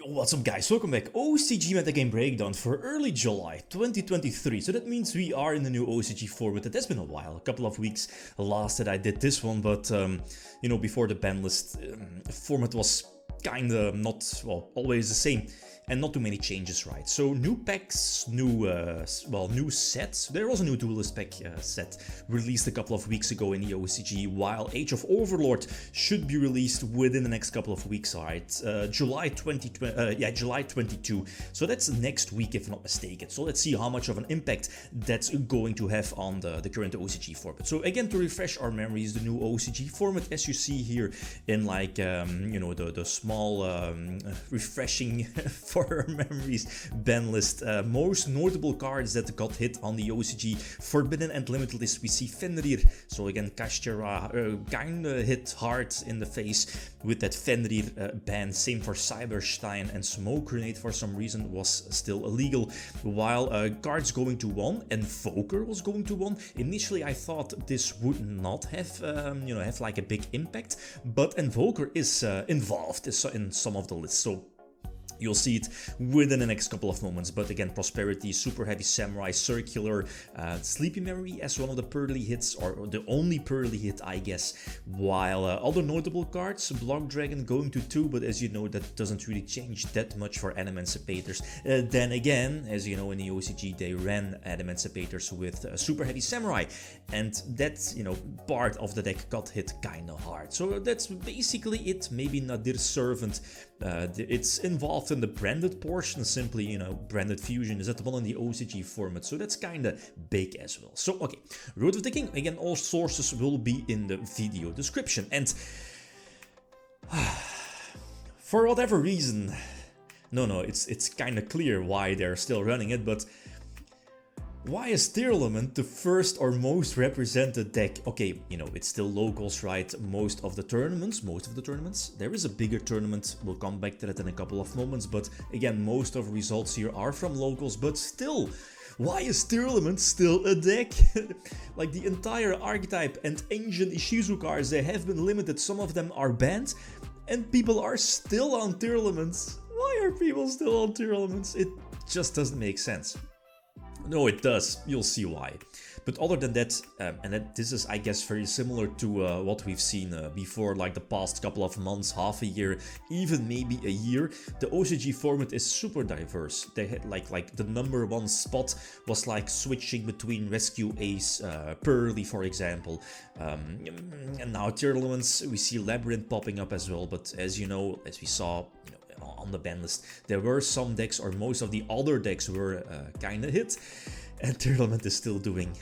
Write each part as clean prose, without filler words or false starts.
What's up guys, welcome back. OCG Metagame Breakdown for early July 2023. So that means we are in the new OCG format. It has been a while, a couple of weeks last that I did this one, but you know, before the ban list, format was kinda not, well, always the same. And not too many changes, right? So new packs, new sets. There was a new duelist pack set released a couple of weeks ago in the OCG, while Age of Overlord should be released within the next couple of weeks, right? July 22. So that's next week, if not mistaken. So let's see how much of an impact that's going to have on the current OCG format. So again, to refresh our memories, the new OCG format, as you see here in like you know, the small refreshing for our memories ban list. Most notable cards that got hit on the OCG Forbidden and Limited list, we see Fenrir. So again, Kashtira kinda hit hard in the face with that Fenrir ban. Same for Cyberstein, and Smoke Grenade for some reason was still illegal. While cards going to 1 and Voker was going to 1. Initially I thought this would not have you know, have like a big impact, but Invoker is involved in some of the lists. So you'll see it within the next couple of moments. But again, Prosperity, Super Heavy Samurai, Circular, Sleepy Memory as one of the pearly hits, or the only pearly hit, I guess. While other notable cards, Block Dragon going to 2, but as you know, that doesn't really change that much for Emancipators. Then again, as you know, in the OCG, they ran Emancipators with Super Heavy Samurai, and that's, you know, part of the deck got hit kinda hard. So that's basically it. Maybe Nadir's Servant, it's involved in the branded portion, simply, you know, branded fusion is at the one in the OCG format, so that's kinda big as well. So okay, Road of the King, again, all sources will be in the video description, and for whatever reason, it's kinda clear why they're still running it, but why is Tearlament the first or most represented deck? Okay, you know, it's still locals, right? Most of the tournaments. There is a bigger tournament, we'll come back to that in a couple of moments, but again, most of the results here are from locals, but still, why is Tearlament still a deck? Like, the entire archetype and ancient Ishizu cards, they have been limited, some of them are banned, and people are still on Tearlaments. Why are people still on Tearlaments? It just doesn't make sense. No, it does. You'll see why. But other than that, this is, I guess, very similar to what we've seen before, like the past couple of months, half a year, even maybe a year. The OCG format is super diverse. They had like the number one spot was like switching between Rescue Ace, Pearly, for example. And now Tournaments, we see Labyrinth popping up as well. But as you know, as we saw, you know, on the ban list, there were some decks, or most of the other decks were kinda hit, and Tournament is still doing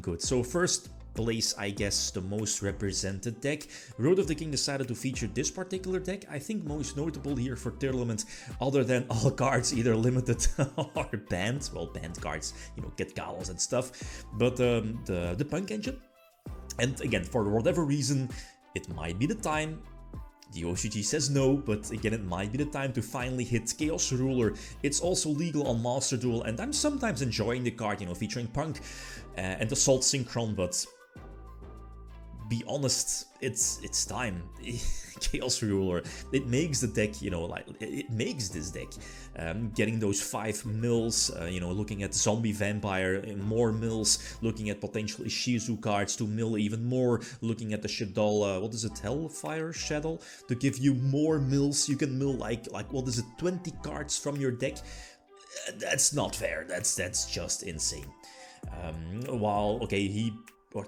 good. So first place, I guess, the most represented deck. Road of the King decided to feature this particular deck. I think most notable here for Tournament, other than all cards either limited or banned, well, banned cards, you know, get Galos and stuff, but the Punk Engine. And again, for whatever reason, it might be the time. The OCG says no, but again, it might be the time to finally hit Chaos Ruler. It's also legal on Master Duel, and I'm sometimes enjoying the card, you know, featuring Punk and Assault Synchron, but be honest, it's time. Chaos Ruler, it makes the deck, you know, like, it makes this deck. Getting those 5 mills, you know, looking at Zombie Vampire, more mills, looking at potential Ishizu cards to mill even more, looking at the Shadow, what is it, Hellfire Shadow, to give you more mills. You can mill like what is it, 20 cards from your deck. That's not fair, that's just insane. While, okay,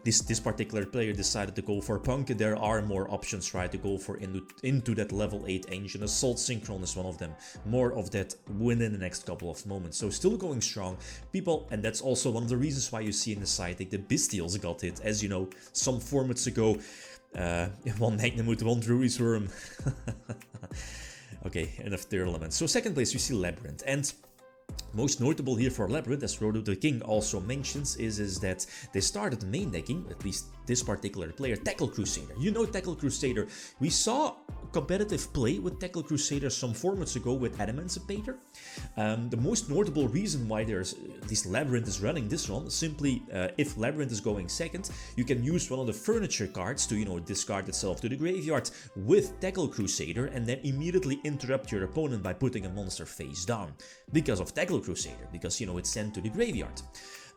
this particular player decided to go for Punk, there are more options, right, to go for into that level 8 engine. Assault Synchron is one of them. More of that within the next couple of moments. So still going strong. People, and that's also one of the reasons why you see in the side, like the Bestials got hit, as you know, some formats ago. One Magnamut, one Druid's Worm. Okay, enough Tearlament. So second place, we see Labyrinth, and most notable here for Labyrinth, as Road of the King also mentions, is that they started main decking, at least this particular player, Tackle Crusader. You know Tackle Crusader. We saw competitive play with Tackle Crusader some formats ago with Emancipator. The most notable reason why there's this Labyrinth is running this one, simply if Labyrinth is going second, you can use one of the furniture cards to, you know, discard itself to the graveyard with Tackle Crusader and then immediately interrupt your opponent by putting a monster face down because of Tackle Crusader, because, you know, it's sent to the graveyard.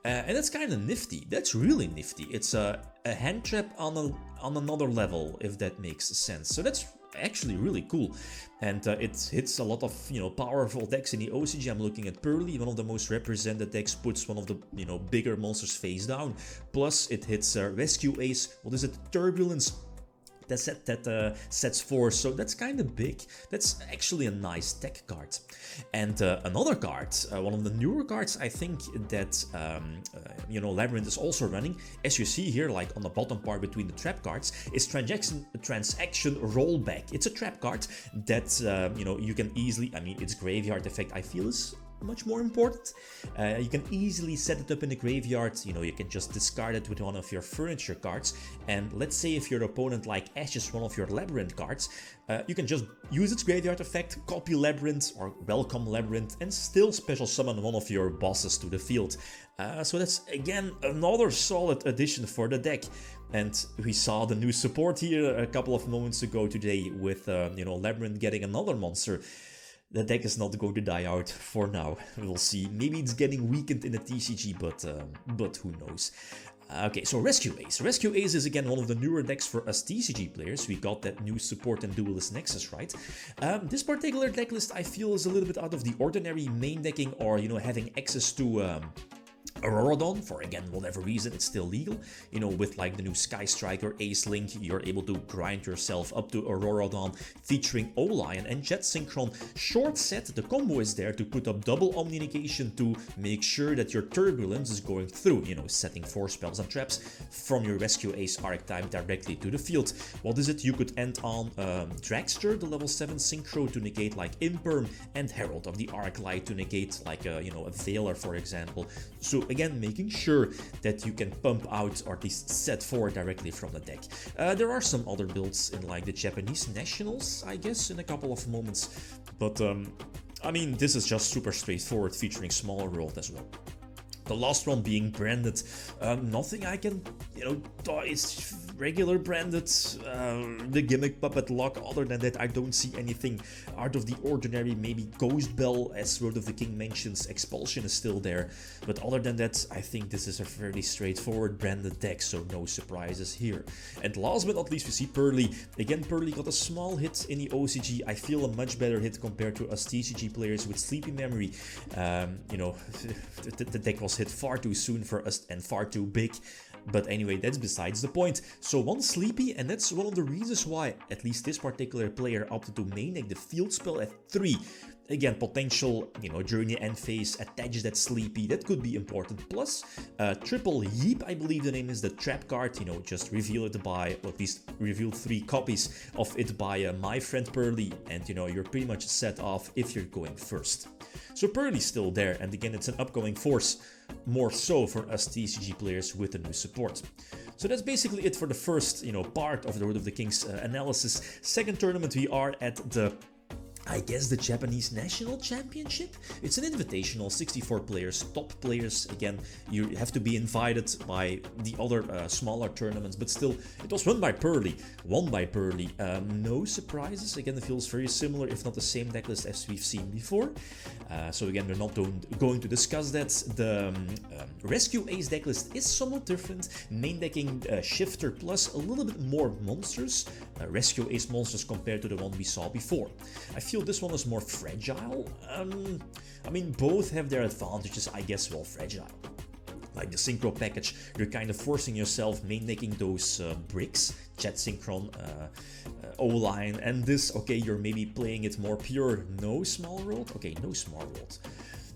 And that's kind of nifty. That's really nifty. It's a hand trap on another level, if that makes sense. So that's actually really cool. And it hits a lot of, you know, powerful decks in the OCG. I'm looking at Pearly, one of the most represented decks, puts one of the, you know, bigger monsters face down. Plus it hits Rescue Ace. What is it? Turbulence. That sets 4, so that's kind of big. That's actually a nice tech card. And another card, one of the newer cards, I think that you know, Labyrinth is also running, as you see here, like on the bottom part between the trap cards, is transaction rollback. It's a trap card that you know, you can easily, I mean, its graveyard effect I feel is much more important. You can easily set it up in the graveyard. You know, you can just discard it with one of your furniture cards, and let's say if your opponent like ashes one of your Labyrinth cards, you can just use its graveyard effect, copy Labyrinth or welcome Labyrinth, and still special summon one of your bosses to the field. So that's again another solid addition for the deck. And we saw the new support here a couple of moments ago today with you know, Labyrinth getting another monster. The deck is not going to die out for now. We'll see. Maybe it's getting weakened in the TCG, but who knows. Okay, so Rescue Ace. Rescue Ace is again one of the newer decks for us TCG players. We got that new support and Duelist Nexus, right? This particular deck list I feel is a little bit out of the ordinary main decking, or, you know, having access to Auroradon, for again whatever reason it's still legal. You know, with like the new Sky Striker Ace Link, you're able to grind yourself up to Auroradon, featuring O-Lion and Jet Synchron. Short set, the combo is there to put up double Omni Negation to make sure that your Turbulence is going through, you know, setting 4 spells and traps from your Rescue Ace archetype directly to the field. What is it? You could end on Dragster, the level 7 Synchro, to negate like Imperm, and Herald of the Arclight to negate like a, you know, a Veiler, for example. So again, making sure that you can pump out or at least set 4 directly from the deck. There are some other builds in like the Japanese Nationals, I guess, in a couple of moments, but I mean, this is just super straightforward, featuring Smaller World as well. The last one being branded, nothing I can, you know, it's regular branded, the Gimmick Puppet Lock. Other than that, I don't see anything out of the ordinary. Maybe Ghost Bell, as Road of the King mentions, Expulsion is still there, but other than that, I think this is a fairly straightforward branded deck, so no surprises here. And last but not least, we see Pearly. Again, Pearly got a small hit in the OCG. I feel a much better hit compared to us TCG players with Sleepy Memory. You know, the deck was hit far too soon for us and far too big. But anyway, that's besides the point. So one Sleepy, and that's one of the reasons why at least this particular player opted to main deck the field spell at 3. Again, potential, you know, during the end phase, attach that Sleepy, that could be important. Plus, Triple Yeep, I believe the name is, the trap card, you know, just reveal it by, or at least reveal 3 copies of it by My Friend Pearly, and, you know, you're pretty much set off if you're going first. So Pearly's still there, and again, it's an upcoming force, more so for us TCG players with the new support. So that's basically it for the first, you know, part of the Road of the Kings analysis. Second tournament, we are at the, I guess, the Japanese National Championship. It's an invitational, 64 players, top players. Again, you have to be invited by the other smaller tournaments, but still, it was won by Pearly. No surprises. Again, it feels very similar, if not the same decklist as we've seen before. So again, we're not going to discuss that. The Rescue Ace decklist is somewhat different. Main decking Shifter plus a little bit more monsters. Rescue Ace monsters compared to the one we saw before. I feel this one is more fragile. I mean, both have their advantages, I guess. Well, fragile. Like the Synchro package, you're kind of forcing yourself main decking those bricks, Jet Synchron, O-Line, and this, okay, you're maybe playing it more pure. No Small World? Okay, no Small World.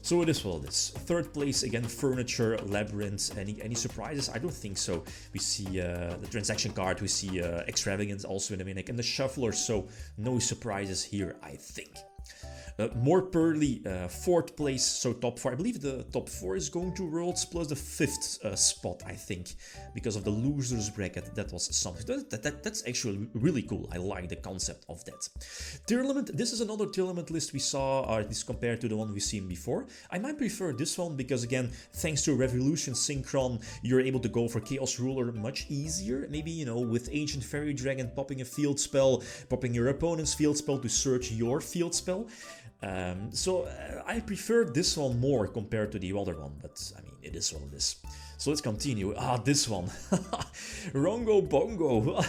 So it is what it is. Third place, again, Furniture, Labyrinth. Any surprises? I don't think so. We see the transaction card, we see Extravagance also in the main deck, and the Shuffler, so no surprises here, I think. More Pearly, 4th place, so top 4. I believe the top 4 is going to Worlds plus the 5th spot, I think, because of the losers bracket. That was something. That's actually really cool. I like the concept of that. Tier Element, this is another Tier Element list we saw, or at least compared to the one we've seen before. I might prefer this one because, again, thanks to Revolution Synchron, you're able to go for Chaos Ruler much easier. Maybe, you know, with Ancient Fairy Dragon, popping a field spell, popping your opponent's field spell to search your field spell. I prefer this one more compared to the other one, but I mean, it is what it is. So let's continue. This one. Rongo Bongo.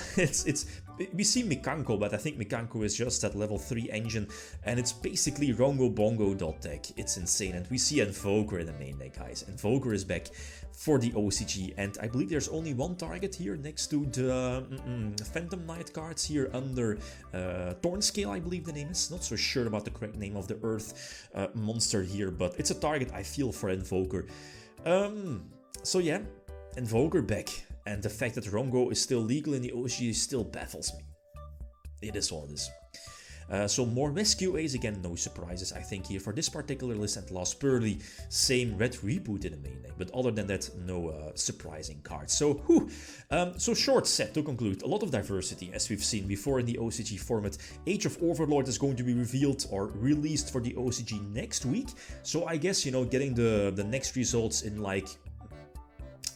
We see Mikanko, but I think Mikanko is just that level 3 engine, and it's basically Rongo Bongo deck. It's insane. And we see Invoker in the main deck, guys. Invoker is back for the OCG, and I believe there's only one target here next to the Phantom Knight cards here under Thornscale, I believe the name is. Not so sure about the correct name of the Earth monster here, but it's a target I feel for Invoker. So yeah, Invoker back, and the fact that Rongo is still legal in the OCG still baffles me. It is what it is. So more Rescue Ace, again, no surprises I think here for this particular list, and Lost Pearly, same Red Reboot in the main deck, but other than that, no surprising cards. So, so short set to conclude, a lot of diversity as we've seen before in the OCG format. Age of Overlord is going to be revealed or released for the OCG next week, so I guess, you know, getting the next results in like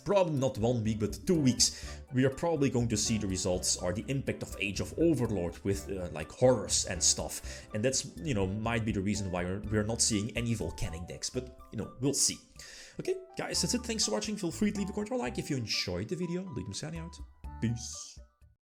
probably not 1 week, but 2 weeks, we are probably going to see the results or the impact of Age of Overlord with like horrors and stuff. And that's, you know, might be the reason why we're not seeing any volcanic decks, but, you know, we'll see. Okay, guys, that's it. Thanks for watching. Feel free to leave a comment or like if you enjoyed the video. Leave me signing out. Peace.